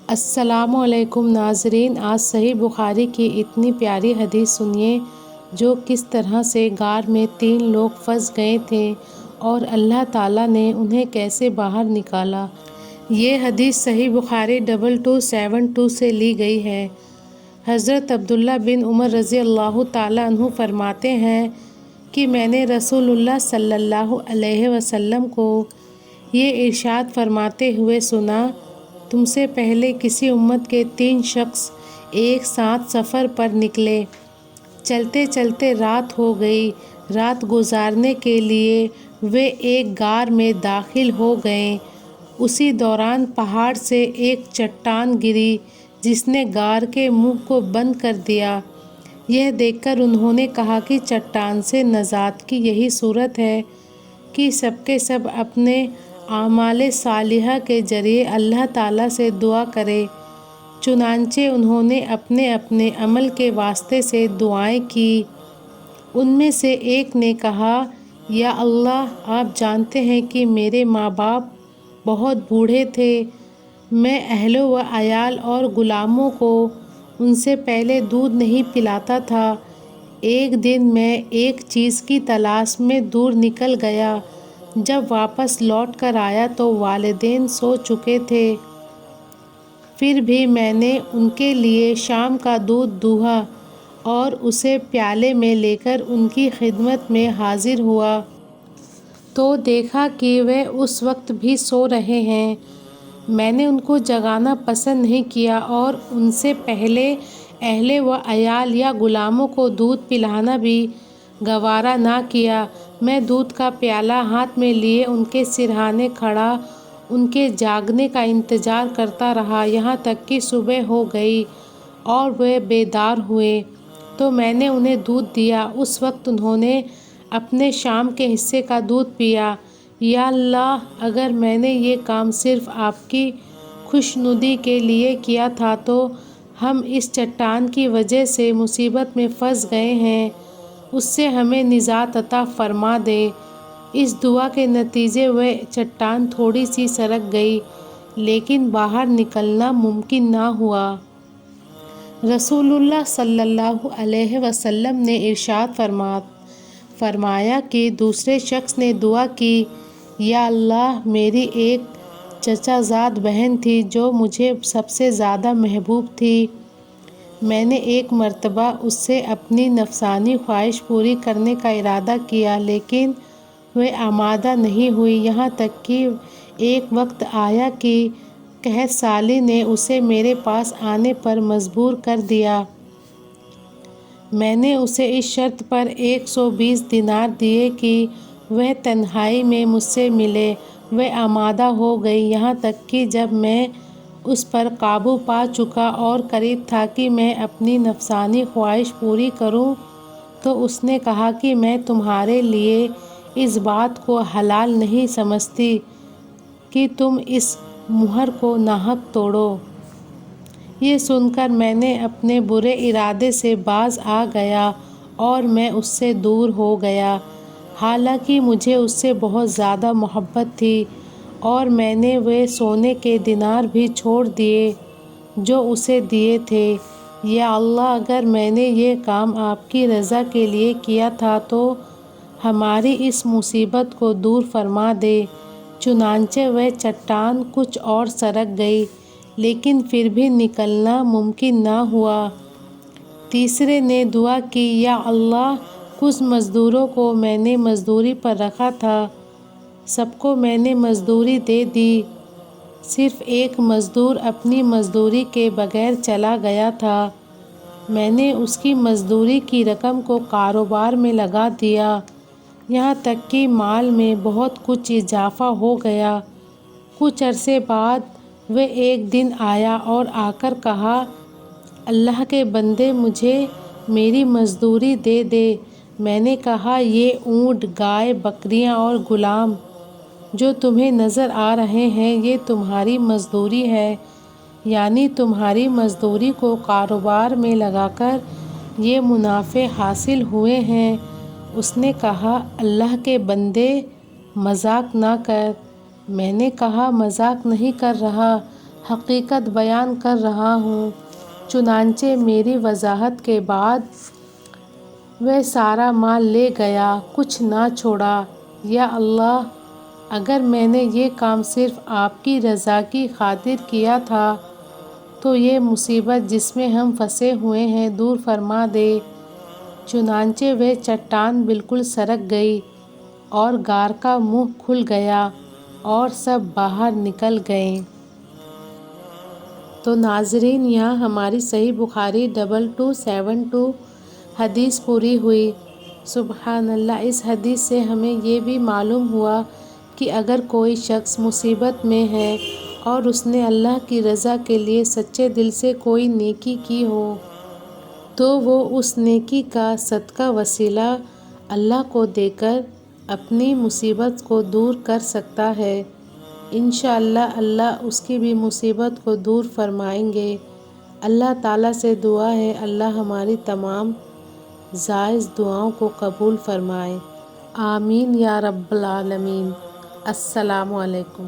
السلام علیکم ناظرین، آج صحیح بخاری کی اتنی پیاری حدیث سنیے جو کس طرح سے غار میں 3 لوگ پھنس گئے تھے اور اللہ تعالیٰ نے انہیں کیسے باہر نکالا۔ یہ حدیث صحیح بخاری 2272 سے لی گئی ہے۔ حضرت عبداللہ بن عمر رضی اللہ تعالیٰ عنہ فرماتے ہیں کہ میں نے رسول اللہ صلی اللہ علیہ وسلم کو یہ ارشاد فرماتے ہوئے سنا، تم سے پہلے کسی امت کے 3 شخص ایک ساتھ سفر پر نکلے، چلتے چلتے رات ہو گئی، رات گزارنے کے لیے وہ ایک غار میں داخل ہو گئے۔ اسی دوران پہاڑ سے ایک چٹان گری جس نے غار کے منہ کو بند کر دیا۔ یہ دیکھ کر انہوں نے کہا کہ چٹان سے نجات کی یہی صورت ہے کہ سب کے سب اپنے اعمال صالحہ کے ذریعے اللہ تعالیٰ سے دعا کرے۔ چنانچہ انہوں نے اپنے اپنے عمل کے واسطے سے دعائیں کی۔ ان میں سے ایک نے کہا، یا اللہ، آپ جانتے ہیں کہ میرے ماں باپ بہت بوڑھے تھے، میں اہل و عیال اور غلاموں کو ان سے پہلے دودھ نہیں پلاتا تھا۔ ایک دن میں ایک چیز کی تلاش میں دور نکل گیا، جب واپس لوٹ کر آیا تو والدین سو چکے تھے۔ پھر بھی میں نے ان کے لیے شام کا دودھ دوہا اور اسے پیالے میں لے کر ان کی خدمت میں حاضر ہوا تو دیکھا کہ وہ اس وقت بھی سو رہے ہیں۔ میں نے ان کو جگانا پسند نہیں کیا اور ان سے پہلے اہل و عیال یا غلاموں کو دودھ پلانا بھی گوارا نہ کیا۔ میں دودھ کا پیالہ ہاتھ میں لیے ان کے سرہانے کھڑا ان کے جاگنے کا انتظار کرتا رہا، یہاں تک کہ صبح ہو گئی اور وہ بیدار ہوئے تو میں نے انہیں دودھ دیا۔ اس وقت انہوں نے اپنے شام کے حصے کا دودھ پیا۔ یا اللہ، اگر میں نے یہ کام صرف آپ کی خوشنودی کے لیے کیا تھا تو ہم اس چٹان کی وجہ سے مصیبت میں پھنس گئے ہیں، اس سے ہمیں نجات عطا فرما دے۔ اس دعا کے نتیجے وہ چٹان تھوڑی سی سرک گئی لیکن باہر نکلنا ممکن نہ ہوا۔ رسول اللہ صلی اللہ علیہ وسلم نے ارشاد فرمایا کہ دوسرے شخص نے دعا کی، یا اللہ، میری ایک چچا زاد بہن تھی جو مجھے سب سے زیادہ محبوب تھی۔ میں نے ایک مرتبہ اس سے اپنی نفسانی خواہش پوری کرنے کا ارادہ کیا لیکن وہ آمادہ نہیں ہوئی، یہاں تک کہ ایک وقت آیا کہ قحط سالی نے اسے میرے پاس آنے پر مجبور کر دیا۔ میں نے اسے اس شرط پر 120 دینار دیے کہ وہ تنہائی میں مجھ سے ملے۔ وہ آمادہ ہو گئی، یہاں تک کہ جب میں اس پر قابو پا چکا اور قریب تھا کہ میں اپنی نفسانی خواہش پوری کروں تو اس نے کہا کہ میں تمہارے لیے اس بات کو حلال نہیں سمجھتی کہ تم اس مہر کو ناحق توڑو۔ یہ سن کر میں نے اپنے برے ارادے سے باز آ گیا اور میں اس سے دور ہو گیا، حالانکہ مجھے اس سے بہت زیادہ محبت تھی، اور میں نے وہ سونے کے دینار بھی چھوڑ دیے جو اسے دیے تھے۔ یا اللہ، اگر میں نے یہ کام آپ کی رضا کے لیے کیا تھا تو ہماری اس مصیبت کو دور فرما دے۔ چنانچہ وہ چٹان کچھ اور سرک گئی لیکن پھر بھی نکلنا ممکن نہ ہوا۔ تیسرے نے دعا کی، یا اللہ، کچھ مزدوروں کو میں نے مزدوری پر رکھا تھا، سب کو میں نے مزدوری دے دی، صرف ایک مزدور اپنی مزدوری کے بغیر چلا گیا تھا، میں نے اس کی مزدوری کی رقم کو کاروبار میں لگا دیا، یہاں تک کہ مال میں بہت کچھ اضافہ ہو گیا۔ کچھ عرصے بعد وہ ایک دن آیا اور آ کر کہا، اللہ کے بندے، مجھے میری مزدوری دے دے۔ میں نے کہا، یہ اونٹ، گائے، بکریاں اور غلام جو تمہیں نظر آ رہے ہیں یہ تمہاری مزدوری ہے، یعنی تمہاری مزدوری کو کاروبار میں لگا کر یہ منافع حاصل ہوئے ہیں۔ اس نے کہا، اللہ کے بندے، مذاق نہ کر۔ میں نے کہا، مذاق نہیں کر رہا، حقیقت بیان کر رہا ہوں۔ چنانچہ میری وضاحت کے بعد وہ سارا مال لے گیا، کچھ نہ چھوڑا۔ یا اللہ، اگر میں نے یہ کام صرف آپ کی رضا کی خاطر کیا تھا تو یہ مصیبت جس میں ہم پھنسے ہوئے ہیں دور فرما دے۔ چنانچہ وہ چٹان بالکل سرک گئی اور غار کا منہ کھل گیا اور سب باہر نکل گئے۔ تو ناظرین، یہاں ہماری صحیح بخاری 2272 حدیث پوری ہوئی۔ سبحان اللہ۔ اس حدیث سے ہمیں یہ بھی معلوم ہوا کہ اگر کوئی شخص مصیبت میں ہے اور اس نے اللہ کی رضا کے لیے سچے دل سے کوئی نیکی کی ہو تو وہ اس نیکی کا صدقہ وسیلہ اللہ کو دے کر اپنی مصیبت کو دور کر سکتا ہے۔ انشاءاللہ اللہ اس کی بھی مصیبت کو دور فرمائیں گے۔ اللہ تعالیٰ سے دعا ہے اللہ ہماری تمام جائز دعاؤں کو قبول فرمائے۔ آمین یا رب العالمین۔ السلام علیکم۔